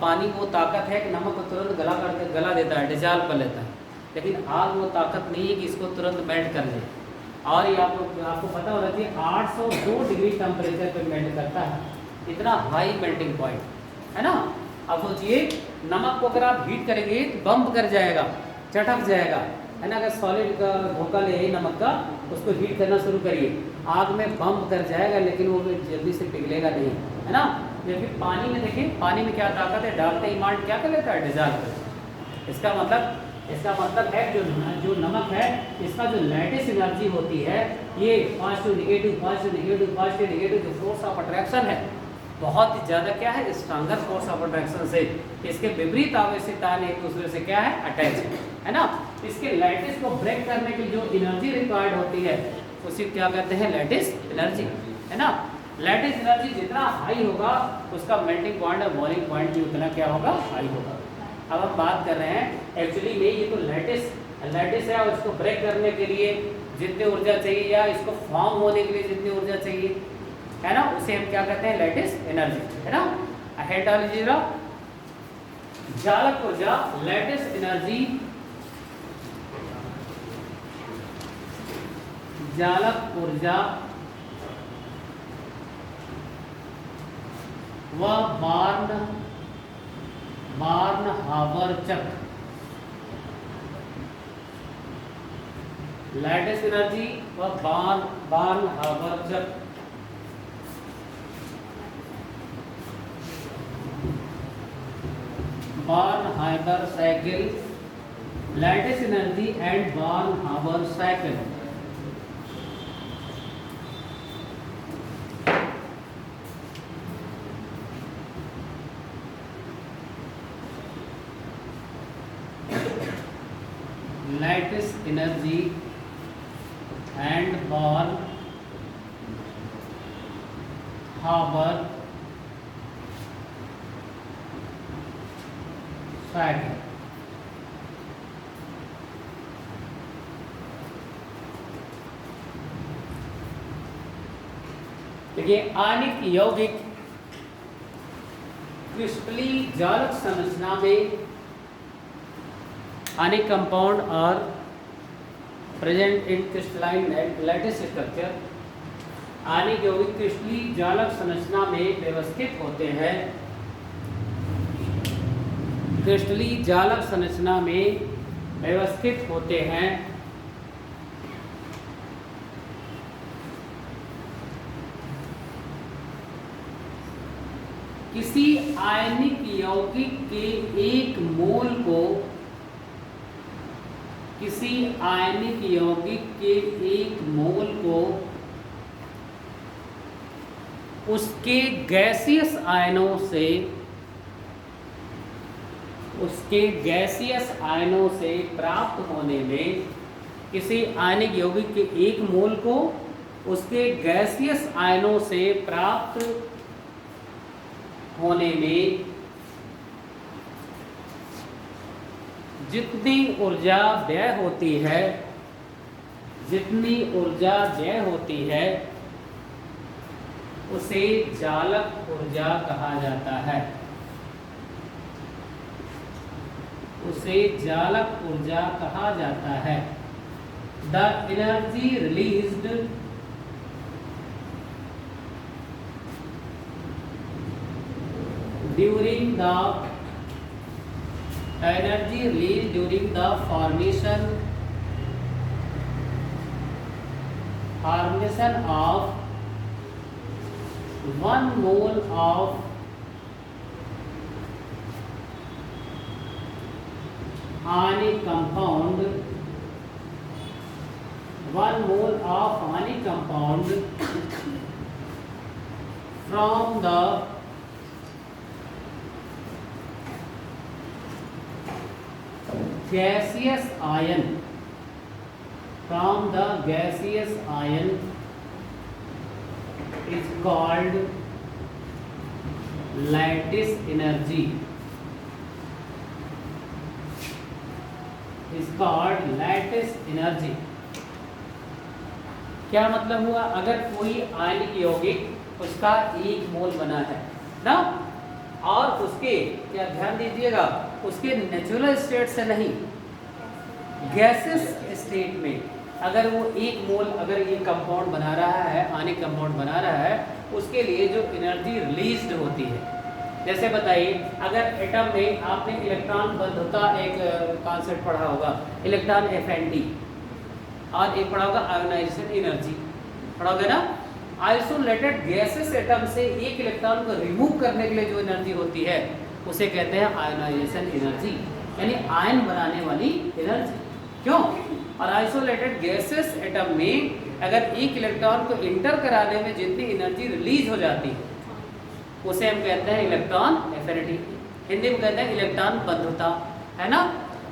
पानी वो ताकत है कि नमक को तुरंत गला देता है, डिजॉल्व कर लेता है, लेकिन आग वो ताकत नहीं है कि इसको तुरंत मेल्ट कर ले। और ये आपको पता होना चाहिए 802 डिग्री टेम्परेचर पे मेल्ट करता है, इतना हाई मेल्टिंग पॉइंट, है ना। अब सोचिए नमक को अगर आप हीट करेंगे तो बम्प कर जाएगा, चटक जाएगा, है ना। अगर सॉलिड का धोखा ले नमक का, उसको हीट करना शुरू करिए, आग में बम्प कर जाएगा, लेकिन वो जल्दी से पिघलेगा नहीं, है ना। जबकि पानी में देखिए, पानी में क्या ताकत है? डालते ही माल्ट क्या कर लेता है? डिजॉल्व कर लेता है। इसका मतलब है जो नमक है, इसका जो लैटिस एनर्जी होती है, ये positive negative positive negative positive negative जो फोर्स ऑफ अट्रैक्शन है, बहुत ही ज़्यादा क्या है? स्ट्रॉन्गर फोर्स ऑफ अट्रैक्शन से इसके विपरीत आवेशित आयन एक दूसरे से क्या है? अटैच है ना। इसके लैटिस को ब्रेक करने की जो एनर्जी रिक्वायर्ड होती है उसी क्या कहते हैं? लैटिस एनर्जी, है ना। लैटिस एनर्जी जितना हाई होगा उसका मेल्टिंग पॉइंट और बॉइलिंग पॉइंट भी उतना क्या होगा? हाई होगा। अब हम बात कर रहे हैं एक्चुअली में ये तो लैटिस है, और इसको ब्रेक करने के लिए जितनी ऊर्जा चाहिए या इसको फॉर्म होने के लिए जितनी ऊर्जा चाहिए, है ना, उसे हम क्या कहते हैं? लैटिस एनर्जी, है ना। हेड डाल लीजिएगा, जालक ऊर्जा लैटिस एनर्जी, जालक ऊर्जा व बार्न-हावर चक्र, लैटिस एनर्जी व बार्न-हावर चक्र, Born Haber cycle, lattice energy and Born Haber cycle. Lattice energy and Born Haber cycle. देखिए आणविक यौगिक क्रिस्टली जालक संरचना में आणविक compound are present in crystalline lattice structure आणविक यौगिक क्रिस्टलीय जालक संरचना में व्यवस्थित होते हैं। क्रिस्टलीय जालक संरचना में व्यवस्थित होते हैं। किसी आयनिक यौगिक के एक मोल को किसी आयनिक यौगिक के एक मोल को उसके गैसियस आयनों से प्राप्त होने में, किसी आयनिक यौगिक के एक मोल को उसके गैसियस आयनों से प्राप्त होने में जितनी ऊर्जा व्यय होती है उसे जालक ऊर्जा कहा जाता है। The energy released during the formation of 1 mole of ionic compound, 1 mole of ionic compound from the gaseous ion is called lattice energy. क्या मतलब हुआ? अगर कोई आयनिक यौगिक उसका एक मोल बना है ना, और उसके, क्या ध्यान दीजिएगा, उसके नेचुरल स्टेट से नहीं, गैसेस स्टेट में अगर वो एक मोल अगर ये कंपाउंड बना रहा है, आयनिक कंपाउंड बना रहा है, उसके लिए जो एनर्जी रिलीज्ड होती है, जैसे बताइए अगर एटम में आपने इलेक्ट्रॉन बंधुता एक कॉन्सेप्ट पढ़ा होगा, इलेक्ट्रॉन एफएनडी, और एक पढ़ा होगा आयोनाइजेशन एनर्जी, पढ़ा होगा ना। आइसोलेटेड गैसेस एटम से एक इलेक्ट्रॉन को रिमूव करने के लिए जो एनर्जी होती है उसे कहते हैं आयोनाइजेशन एनर्जी, यानी आयन बनाने वाली एनर्जी। क्यों? और आइसोलेटेड गैसेस एटम में अगर एक इलेक्ट्रॉन को इंटर कराने में जितनी एनर्जी रिलीज हो जाती है उसे हम कहते हैं इलेक्ट्रॉन एफिनिटी, हिंदी में कहते हैं इलेक्ट्रॉन बंधुता, है ना।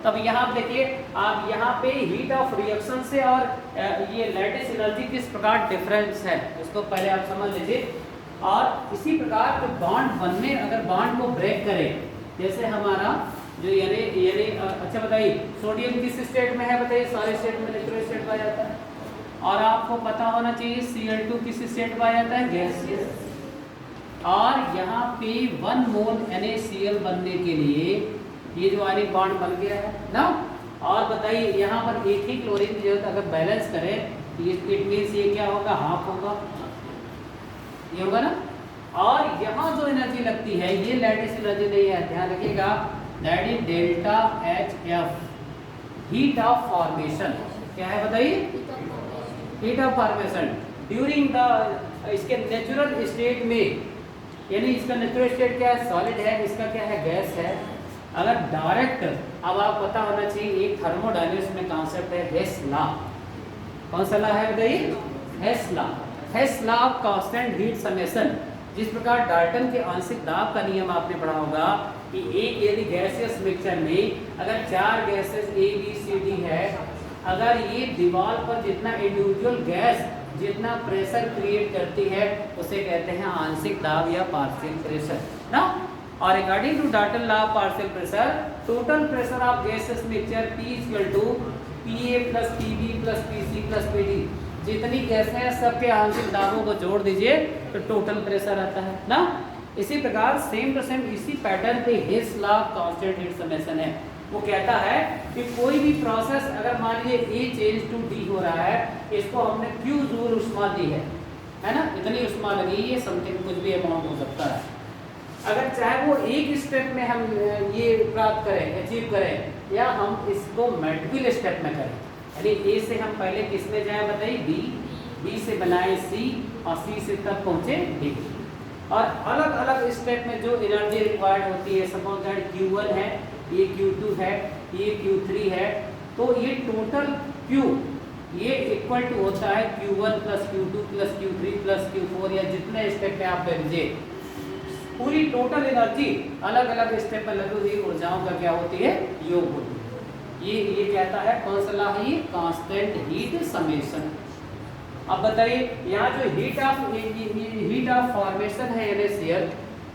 तब यहाँ देखिए आप यहाँ पे हीट ऑफ रिएक्शन से और ये लैटिस एनर्जी किस प्रकार डिफरेंस है उसको पहले आप समझ लीजिए। और इसी प्रकार जो बॉन्ड बनने, अगर बॉन्ड को ब्रेक करें, जैसे हमारा जो यानी अच्छा बताइए सोडियम किस स्टेट में है, बताइए सारे स्टेट में नेचुरल स्टेट पाया जाता है। और आपको पता होना चाहिए Cl2 किस स्टेट पाया जाता है, गैसियस। और यहाँ पे 1 मोल NaCl बनने के लिए ये जो आयनिक बॉन्ड बन गया है ना। और बताइए यहाँ पर एक ही क्लोरीन की जरूरत, अगर बैलेंस करें इट मीन्स ये क्या होगा, हाफ होगा, ये होगा ना। और यहाँ जो एनर्जी लगती है ये लैटिस एनर्जी नहीं है, ध्यान रखिएगा, that is delta HF, heat of formation. क्या है बताइए, heat of formation during the, इसके नेचुरल स्टेट में, यानी इसका नेचुरल स्टेट क्या है, सॉलिड है, इसका क्या है, गैस है। अगर डायरेक्ट, अब आप पता होना चाहिए एक थर्मोडायनेमिक्स में कॉन्सेप्ट है हेस लॉ। कौन सा लॉ है बताइए, Hess law, of law of constant heat समेशन। जिस प्रकार डाल्टन के आंशिक दाब का नियम आपने पढ़ा होगा कि एक यदि गैसियस मिक्सचर में अगर 4 gases A B C D है, अगर ये दीवार पर जितना इंडिविजुअल गैस जितना प्रेशर क्रिएट करती है उसे कहते हैं आंशिक दाब या पार्शियल प्रेशर ना। और according to Dalton law of partial pressure, total pressure of gases mixture P = PA + PB + PC + PD, जितनी गैसें हैं सबके आंशिक दाबों को जोड़ दीजिए तो टोटल प्रेशर आता है ना। इसी प्रकार सेम टू सेम इसी पैटर्न पे Hess law of constant heat summation है। वो कहता है कि कोई भी प्रोसेस अगर मान लीजिए A चेंज टू D हो रहा है, इसको हमने Q जूल ऊष्मा दी है, है ना, इतनी उष्मा लगी, ये समथिंग कुछ भी अमाउंट हो सकता है। अगर चाहे वो एक स्टेप में हम ये प्राप्त करें, अचीव करें, या हम इसको मल्टीपल स्टेप में करें, यानी ए से हम पहले किस में जाए बताइए, बी से बनाए सी, और सी से तब पहुँचे डी। और अलग अलग स्टेप में जो एनर्जी रिक्वायर्ड होती है, सपोज दैट Q1 है, ये Q2 है, ये Q3 है, तो ये टोटल Q ये इक्वल टू होता है Q1 plus Q2 plus Q3 plus Q4, या जितने स्टेप में आप ले लीजिए, पूरी टोटल एनर्जी अलग अलग स्टेप में लगी हुई ऊर्जाओं का क्या होती है, योग होती है। ये कहता है कौन सा लॉ है, ये कांस्टेंट हीट समेशन। अब बताइए यहाँ जो हीट ऑफ फॉर्मेशन है NaCl,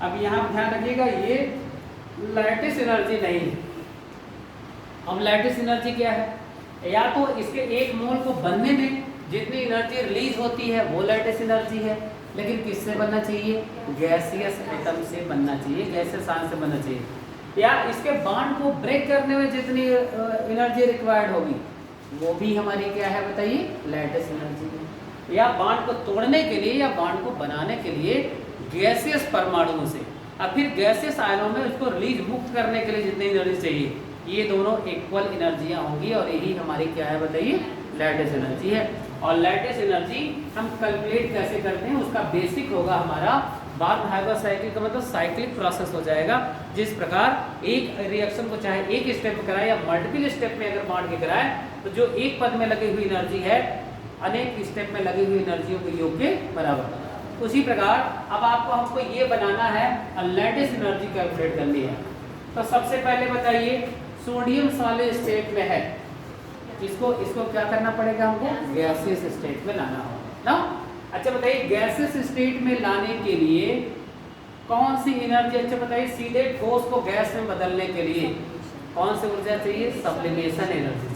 अब यहाँ ध्यान रखिएगा ये लैटिस एनर्जी नहीं है। अब लैटिस एनर्जी क्या है, या तो इसके एक मोल को बनने में जितनी एनर्जी रिलीज होती है वो लैटिस एनर्जी है, लेकिन किससे बनना चाहिए, गैसियस एटम से बनना चाहिए, गैसियस आयन से बनना चाहिए। या इसके बॉन्ड को ब्रेक करने में जितनी एनर्जी रिक्वायर्ड होगी वो भी हमारी क्या है बताइए, लैटिस एनर्जी है। या बॉन्ड को तोड़ने के लिए या बॉन्ड को बनाने के लिए गैसियस परमाणुओं से, और फिर गैसियस आयनों में उसको रिलीज मुक्त करने के लिए जितनी एनर्जी चाहिए, ये दोनों इक्वल एनर्जियां होंगी, और यही हमारी क्या है बताइए, लैटिस एनर्जी है। और लैटिस एनर्जी हम कैलकुलेट कैसे करते हैं, उसका बेसिक होगा हमारा बार्नहाइगर साइकिल का मतलब साइक्लिक प्रोसेस हो जाएगा। जिस प्रकार एक रिएक्शन को चाहे एक स्टेप में कराए या मल्टीपल स्टेप में अगर बांट के कराए, तो जो एक पद में लगी हुई एनर्जी है अनेक स्टेप में लगी हुई एनर्जियों के योग के बराबर। उसी प्रकार अब हमको ये बनाना है, लैटिस एनर्जी कैलकुलेट करनी है। तो सबसे पहले बताइए सोडियम सॉलिड स्टेट में है, इसको क्या करना पड़ेगा, हमको गैसियस स्टेट में लाना होगा ना। अच्छा बताइए गैसियस स्टेट में लाने के लिए कौन सी एनर्जी, अच्छा बताइए सीधे ठोस को गैस में बदलने के लिए कौन सी ऊर्जा चाहिए, सब्लिमेशन एनर्जी